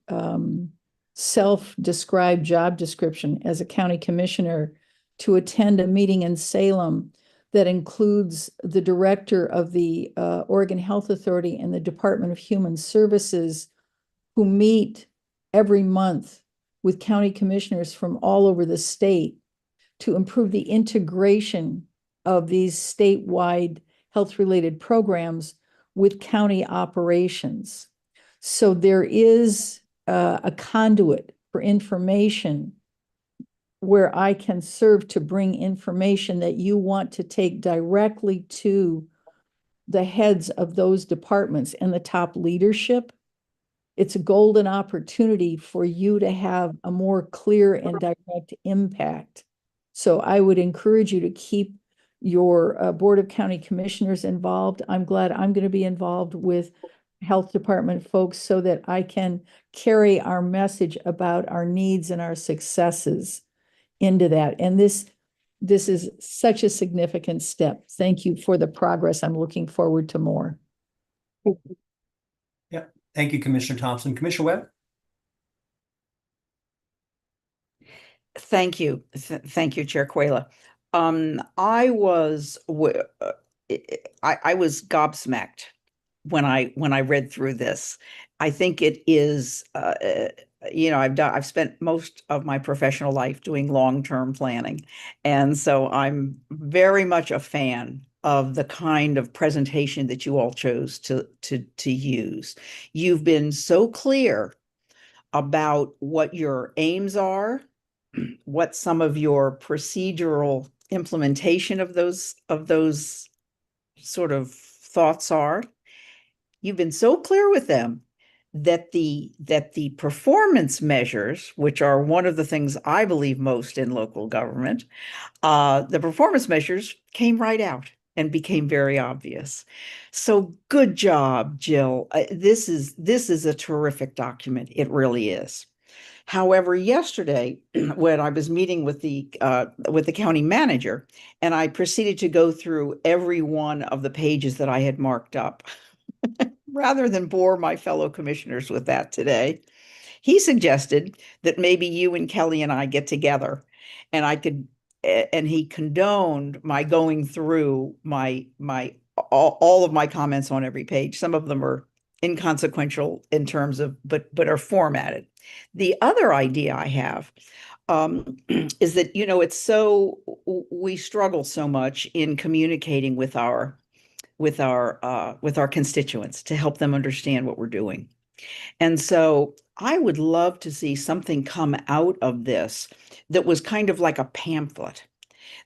self-described job description as a county commissioner to attend a meeting in Salem that includes the director of the Oregon Health Authority and the Department of Human Services, who meet every month with county commissioners from all over the state to improve the integration of these statewide health-related programs with county operations. So there is a conduit for information where I can serve to bring information that you want to take directly to the heads of those departments and the top leadership. It's a golden opportunity for you to have a more clear and direct impact. So I would encourage you to keep your Board of County Commissioners involved. I'm glad I'm going to be involved with Health Department folks so that I can carry our message about our needs and our successes into that. And this is such a significant step. Thank you for the progress. I'm looking forward to more. Yeah, thank you, Commissioner Thompson. Commissioner Webb? Thank you. Thank you, Chair Quayla. I was gobsmacked when I read through this. I think it is, I've spent most of my professional life doing long-term planning. And so I'm very much a fan of the kind of presentation that you all chose to use. You've been so clear about what your aims are, what some of your procedural implementation of those sort of thoughts are. You've been so clear with them that the performance measures, which are one of the things I believe most in local government, the performance measures came right out. and became very obvious. So good job, Jill. This is a terrific document. It really is. However, yesterday, when I was meeting with the county manager, and I proceeded to go through every one of the pages that I had marked up, rather than bore my fellow commissioners with that today, he suggested that maybe you and Kelly and I get together, and and he condoned my going through all of my comments on every page. Some of them are inconsequential in terms of, but are formatted. The other idea I have is that, we struggle so much in communicating with our constituents to help them understand what we're doing. And so I would love to see something come out of this that was kind of like a pamphlet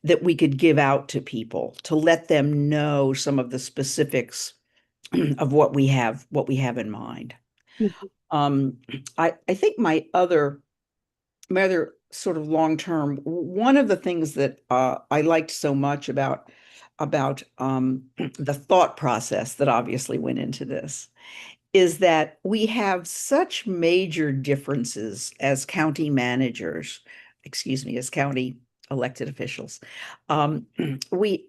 that we could give out to people to let them know some of the specifics of what we have in mind. I think my other sort of long-term, one of the things that I liked so much about the thought process that obviously went into this is that we have such major differences as county managers, as county elected officials. We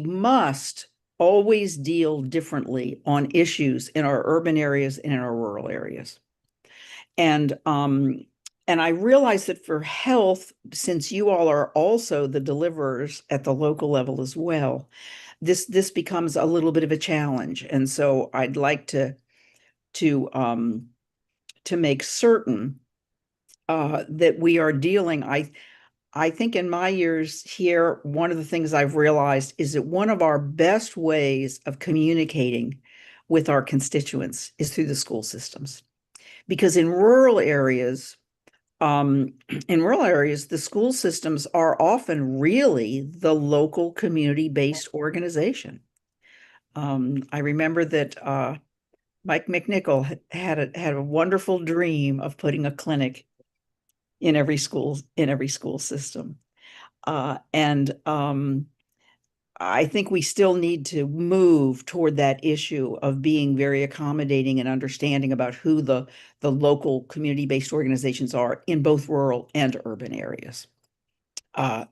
must always deal differently on issues in our urban areas and in our rural areas. And I realize that for health, since you all are also the deliverers at the local level as well, this becomes a little bit of a challenge. And so I'd like to make certain that we are dealing. I think in my years here, one of the things I've realized is that one of our best ways of communicating with our constituents is through the school systems. Because in rural areas, the school systems are often really the local community-based organization. I remember that Mike McNichol had a wonderful dream of putting a clinic in every school system. I think we still need to move toward that issue of being very accommodating and understanding about who the local community-based organizations are in both rural and urban areas. I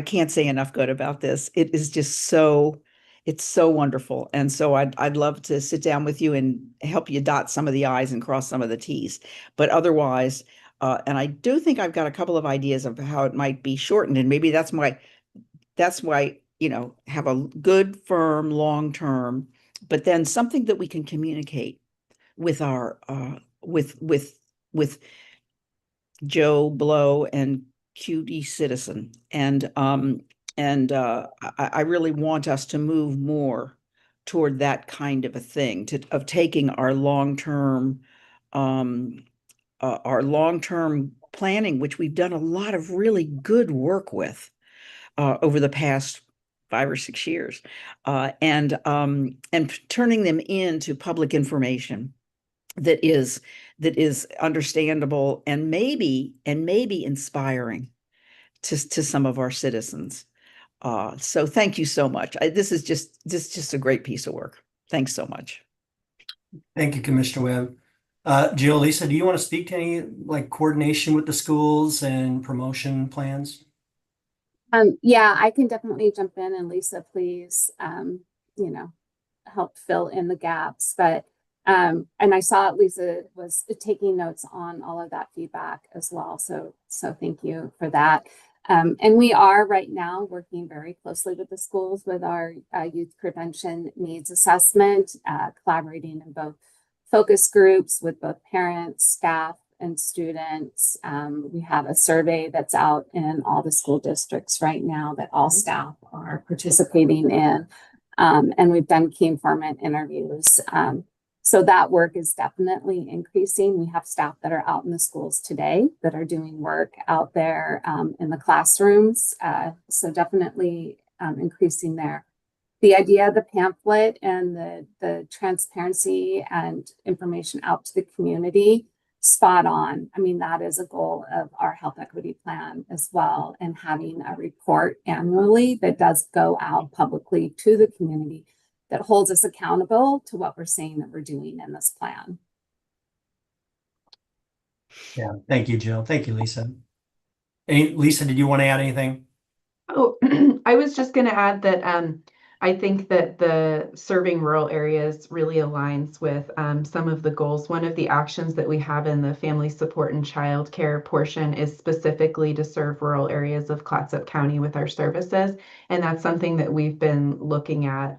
can't say enough good about this. It is just it's so wonderful. And so I'd love to sit down with you and help you dot some of the I's and cross some of the T's. But otherwise, and I do think I've got a couple of ideas of how it might be shortened, and maybe that's why, have a good, firm, long term, but then something that we can communicate with our with Joe Blow and QD Citizen. And I really want us to move more toward that kind of a thing, of taking our long-term planning, which we've done a lot of really good work with over the past 5 or 6 years, and turning them into public information that is understandable and maybe inspiring to some of our citizens. So thank you so much. This is just a great piece of work. Thanks so much. Thank you, Commissioner Webb. Jill, Lisa, do you want to speak to any coordination with the schools and promotion plans? Yeah, I can definitely jump in, and Lisa, please, help fill in the gaps. But and I saw Lisa was taking notes on all of that feedback as well. So thank you for that. And we are right now working very closely with the schools with our youth prevention needs assessment, collaborating in both focus groups with both parents, staff, and students. We have a survey that's out in all the school districts right now that all staff are participating in. And we've done key informant interviews. So that work is definitely increasing. We have staff that are out in the schools today that are doing work out there in the classrooms. So definitely increasing there. The idea of the pamphlet and the transparency and information out to the community spot on. I mean, that is a goal of our health equity plan as well, and having a report annually that does go out publicly to the community that holds us accountable to what we're saying that we're doing in this plan. Yeah, thank you, Jill. Thank you, Lisa. Lisa, did you want to add anything? Oh, I was just going to add that I think that the serving rural areas really aligns with some of the goals. One of the actions that we have in the family support and child care portion is specifically to serve rural areas of Clatsop County with our services. And that's something that we've been looking at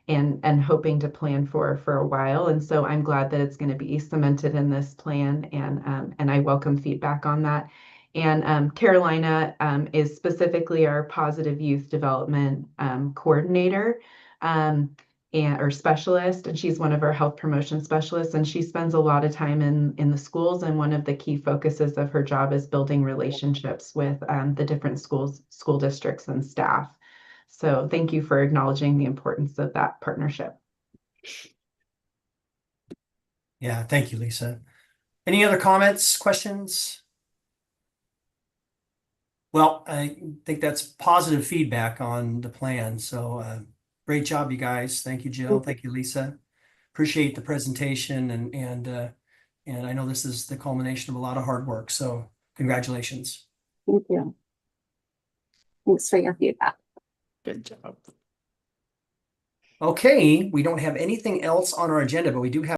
and hoping to plan for a while. And so I'm glad that it's going to be cemented in this plan, and I welcome feedback on that. And Carolina is specifically our positive youth development coordinator or specialist, and she's one of our health promotion specialists, and she spends a lot of time in the schools, and one of the key focuses of her job is building relationships with the different school districts and staff. So thank you for acknowledging the importance of that partnership. Yeah, thank you, Lisa. Any other comments, questions? Well, I think that's positive feedback on the plan. So great job, you guys. Thank you, Jill. Thank you, Lisa. Appreciate the presentation, and I know this is the culmination of a lot of hard work. So congratulations. Thank you. Thanks for your feedback. Good job. Okay, we don't have anything else on our agenda, but we do have